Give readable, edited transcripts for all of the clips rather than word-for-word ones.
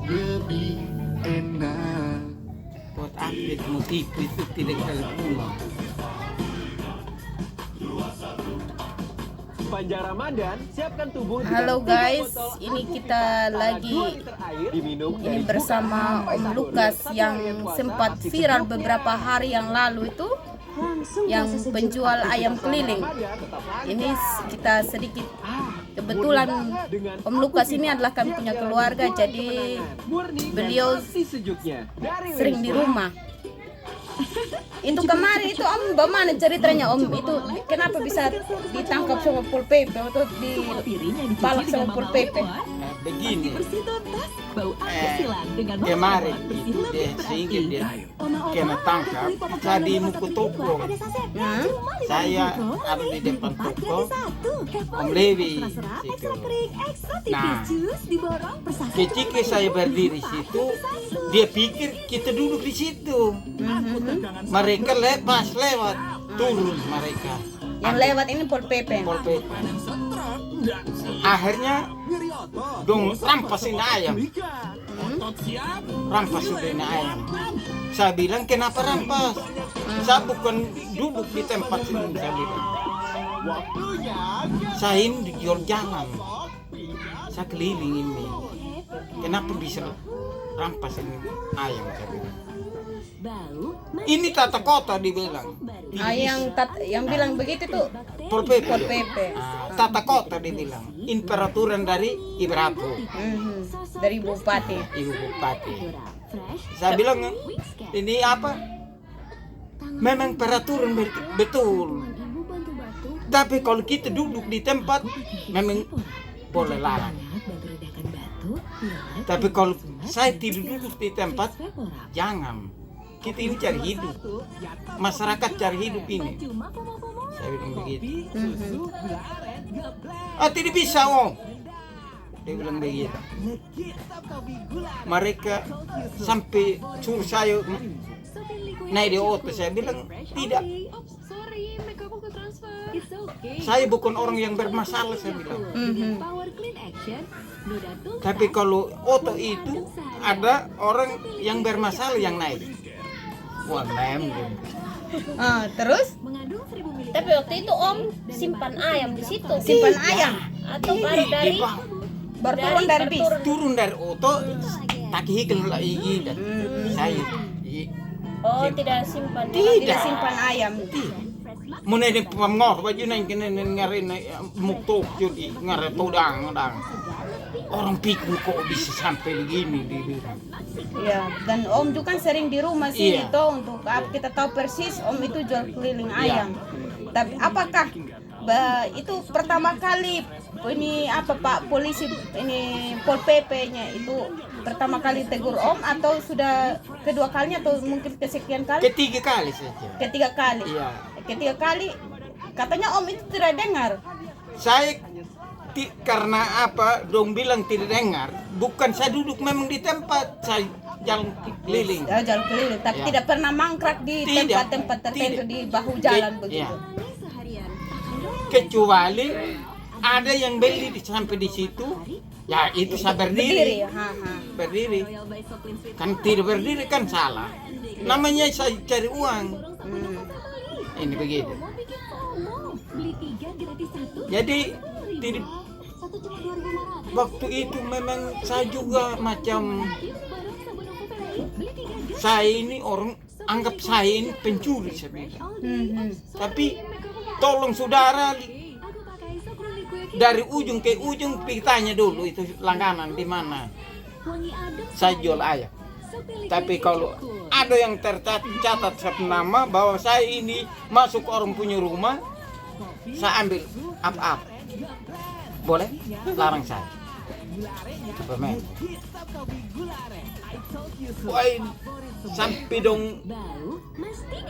lebih enak. Buat update motif itu tidak terguna. Sepanjang Ramadan, siapkan tubuh. Halo guys, ini kita lagi ini bersama Om Lukas yang sempat viral beberapa hari yang lalu itu, yang penjual ayam keliling. Ini kita sedikit, kebetulan Om Lukas ini adalah kami punya keluarga, jadi beliau sering di rumah. Itu kemarin itu Om bagaimana ceritanya Om, itu kenapa bisa ditangkap sama Pol PP atau dibalak sama Pol PP? Begini, kemarin itu dia sehingga dia kena tangkap, saya di muka toko. Saya ada di depan toko, Om Levi situ. Nah, ketika saya berdiri situ, dia pikir kita duduk di situ. Mereka lewat turun mereka. Yang lewat ini Pol PP. Pol PP. Akhirnya dong rampasin ayam. Rampasin ayam. Saya bilang kenapa rampas? Saya bukan duduk di tempat sini, saya bilang. Saya ini dijual jalan. Saya keliling ini. Kenapa bisa rampasin ayam, saya bilang. Ini tata kota dibilang. Yang bilang begitu tuh Pol PP. Pol PP. Tata kota dibilang. Ini peraturan dari Ibrahim. Dari Bupati. Ibu Bupati. Saya bilang ini apa? Memang peraturan betul. Tapi kalau kita duduk di tempat memang boleh larang. Tapi kalau saya tidak duduk di tempat, jangan. Kita ini cari hidup, masyarakat cari hidup ini. Saya bilang begitu. Tidak bisa Om. Dia bilang begitu. Mereka sampai suruh saya naik di auto. Saya bilang tidak. Saya bukan orang yang bermasalah, saya bilang. Tapi kalau auto itu ada orang yang bermasalah yang naik. Wah, Terus? Tapi waktu itu Om simpan ayam di situ. Simpan ayam Atau baru dari baru turun dari bis. Turun dari auto, tak hikil lagi. Saya. Oh, tidak simpan. Tidak simpan ayam. Muna ni pamngor baju nang kene ngarin muktok jadi ngare todang. Orang pikir kok bisa sampai begini di. Ya, dan Om juga kan sering di rumah sini Iya. toh, untuk kita tahu persis Om itu jual keliling ayam. Tapi apakah itu pertama kali ini apa Pak polisi ini Pol PP-nya itu pertama kali tegur Om, atau sudah kedua kalinya atau mungkin kesekian kali? Ketiga kali saja. Ketiga kali. Iya. Ketiga kali katanya Om itu tidak dengar. Saya karena apa dong bilang tidak dengar, bukan saya duduk memang di tempat, saya jalan keliling. Jalan keliling, tapi tidak pernah mangkrak di tempat-tempat tertentu di bahu jalan begitu. Kecuali ada yang beli sampai di situ, ya itu saya berdiri. Berdiri. Kan tidak berdiri kan salah. Namanya saya cari uang. Ini begitu. Jadi tidak. Waktu itu memang saya juga macam saya ini orang anggap saya ini pencuri saya bilang. Tapi tolong saudara dari ujung ke ujung tanya dulu itu langganan di mana saya jual ayam. Tapi kalau ada yang tercatat satu nama bahwa saya ini masuk orang punya rumah, saya ambil apa-apa. Boleh? Larang saya. Pemain. Wah, sampai dong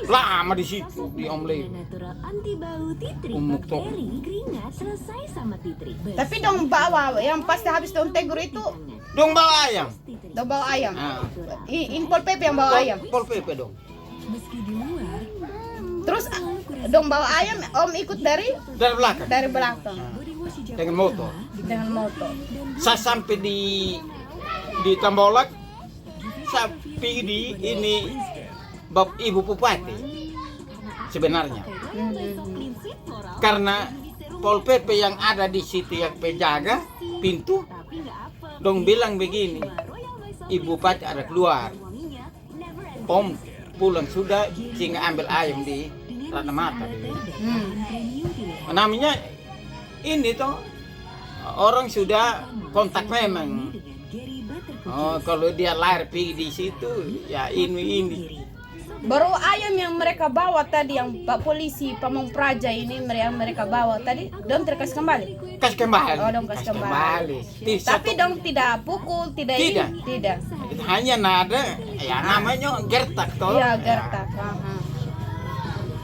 lama di situ di Om Levi. Umuk tok. Tapi dong bawa yang pasti habis dong tegur itu Dong bawa ayam. dong bawa ayam. Ah. Ini Pol PP yang bawa ayam. Pol PP dong. Terus dong bawa ayam, Om ikut dari Dari belakang. belakang Dengan motor. dengan motor. Saya sampai di di Tambolak saya pergi di ini Ibu Bupati sebenarnya. Karena Pol PP yang ada di situ yang penjaga pintu dong bilang begini, Ibu Bupati ada keluar, Om pulang sudah sehingga ambil ayam di Ratna Mata. Namanya ini toh orang sudah kontak memang. Oh, kalau dia lahir pergi di situ ya ini. Baru ayam yang mereka bawa tadi, yang Pak Polisi Pamong Praja ini mereka bawa tadi, dong terkasih kembali? Kasih kembali. Oh, dong kasih kembali. Tapi dong tidak pukul, tidak. Hanya nada, ya namanya gertak toh. Iya, gertak.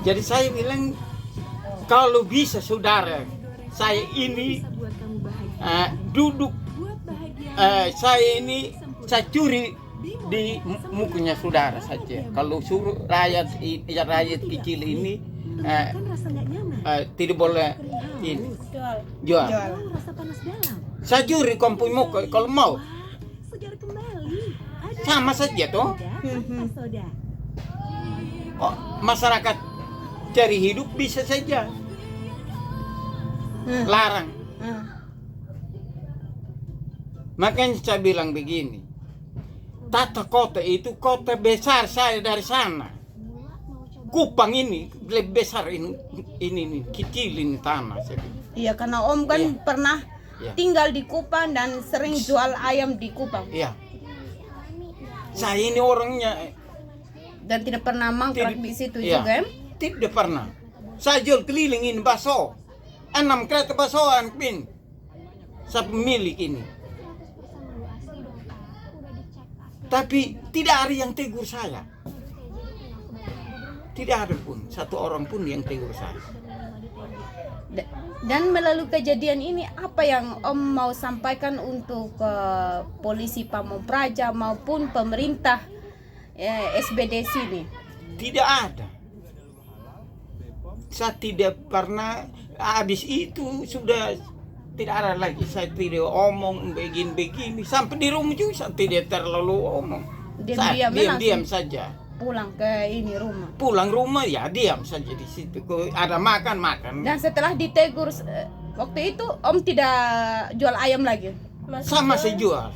Jadi saya bilang, kalau bisa saudara, saya ini duduk, saya curi di mukanya saudara saja. Kalau suruh rakyat kecil ini tidak boleh ini jual. Saya curi kampung muka kalau mau. Sama saja toh. Oh, masyarakat cari hidup bisa saja. Larang. Makanya saya bilang begini. Tata kota itu kota besar saya dari sana. Kupang ini lebih besar ini kecil ini tanah. Iya, karena Om kan pernah tinggal di Kupang dan sering jual ayam di Kupang. Iya. Saya ini orangnya dan tidak pernah mangkrak di situ juga. Tidak pernah. Saya jual keliling ini bakso. 6 kereta baksoan pin. Saya pemilik ini. Tapi tidak ada yang tegur saya. Tidak ada pun, satu orang pun yang tegur saya. Dan melalui kejadian ini, apa yang Om mau sampaikan untuk polisi Pamong Praja maupun pemerintah SBD sini? Tidak ada. Saya tidak pernah, habis itu sudah tidak ada lagi. Saya tidak omong begini sampai di rumah juga saya tidak terlalu omong. Diam saja. Pulang ke ini rumah. Pulang rumah ya diam saja di situ. Ada makan. Dan setelah ditegur waktu itu Om tidak jual ayam lagi? Masih jual.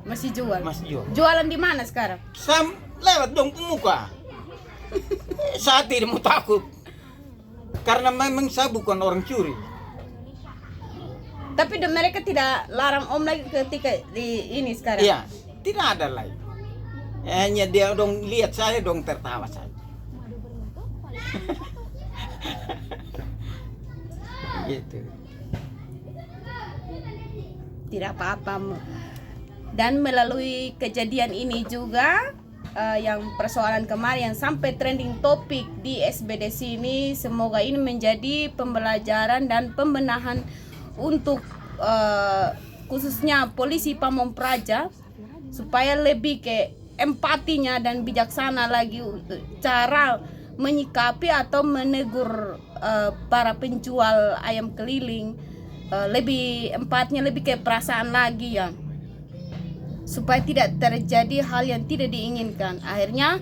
Masih jual. Jualan di mana sekarang? Saya lewat dong muka. Saya tidak mau takut. Karena memang saya bukan orang curi. Tapi mereka tidak larang Om lagi ketika di ini sekarang? Iya, tidak ada lagi. Hanya dia dong lihat saya dong tertawa saja. Gitu. Tidak apa-apa. Dan melalui kejadian ini juga yang persoalan kemarin yang sampai trending topik di SBD sini, semoga ini menjadi pembelajaran dan pembenahan untuk khususnya polisi Pamong Praja supaya lebih ke empatinya dan bijaksana lagi cara menyikapi atau menegur para penjual ayam keliling, lebih empatnya, lebih ke perasaan lagi ya, supaya tidak terjadi hal yang tidak diinginkan. Akhirnya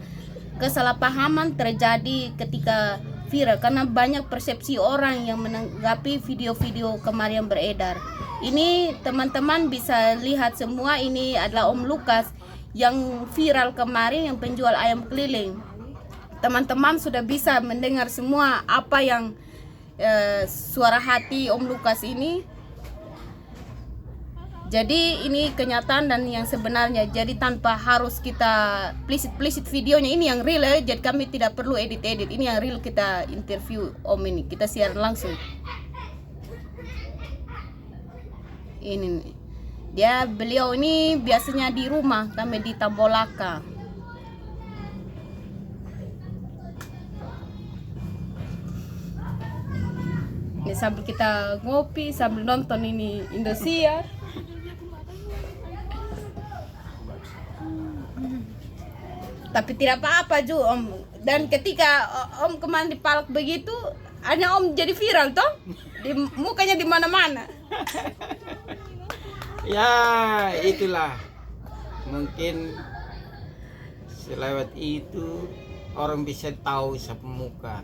kesalahpahaman terjadi ketika viral karena banyak persepsi orang yang menanggapi video-video kemarin beredar. Ini teman-teman bisa lihat semua, ini adalah Om Lukas yang viral kemarin yang penjual ayam keliling. Teman-teman sudah bisa mendengar semua apa yang suara hati Om Lukas ini. Jadi ini kenyataan dan yang sebenarnya. Jadi tanpa harus kita plesit videonya, ini yang real ya. Jadi kami tidak perlu edit. Ini yang real, kita interview Om ini. Kita siaran langsung. Ini nih. Beliau ini biasanya di rumah, kami di Tambolaka. Ini sambil kita ngopi, sambil nonton ini Indosiar. Tapi tidak apa-apa Ju Om. Dan ketika Om kemarin dipalak begitu, hanya Om jadi viral toh, di mukanya di mana-mana. Ya itulah mungkin selewat itu orang bisa tahu siapa muka.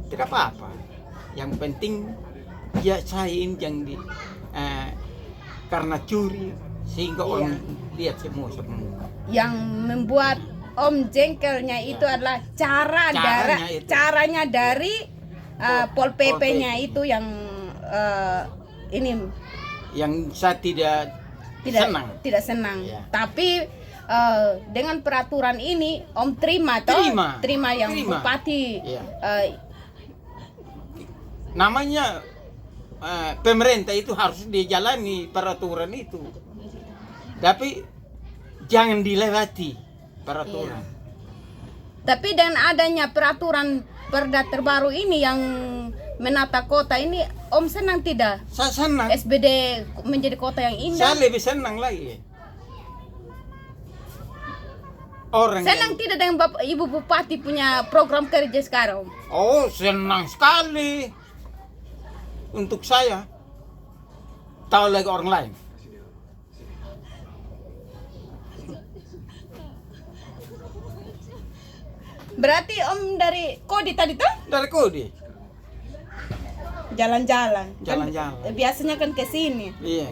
Tidak apa-apa. Yang penting ya sain yang di karena curi sehingga orang lihat semua siapa muka. Yang membuat Om jengkelnya itu adalah caranya dari Pol PP-nya itu yang ini yang saya tidak senang. Ya. Tapi dengan peraturan ini Om terima yang terima. bupati Ya. Namanya pemerintah itu harus dijalani peraturan itu, tapi jangan dilewati peraturan. Iya. Tapi dengan adanya peraturan Perda terbaru ini yang menata kota ini, Om senang tidak? Saya senang. SBD menjadi kota yang indah. Saya lebih senang lagi. Orang Senang tidak dengan Ibu Bupati punya program kerja sekarang? Oh, senang sekali. Untuk saya. Tahu lagi orang lain. Berarti Om dari Kodi tadi tuh? Dari Kodi. Jalan-jalan. Jalan-jalan. Biasanya kan ke sini. Iya.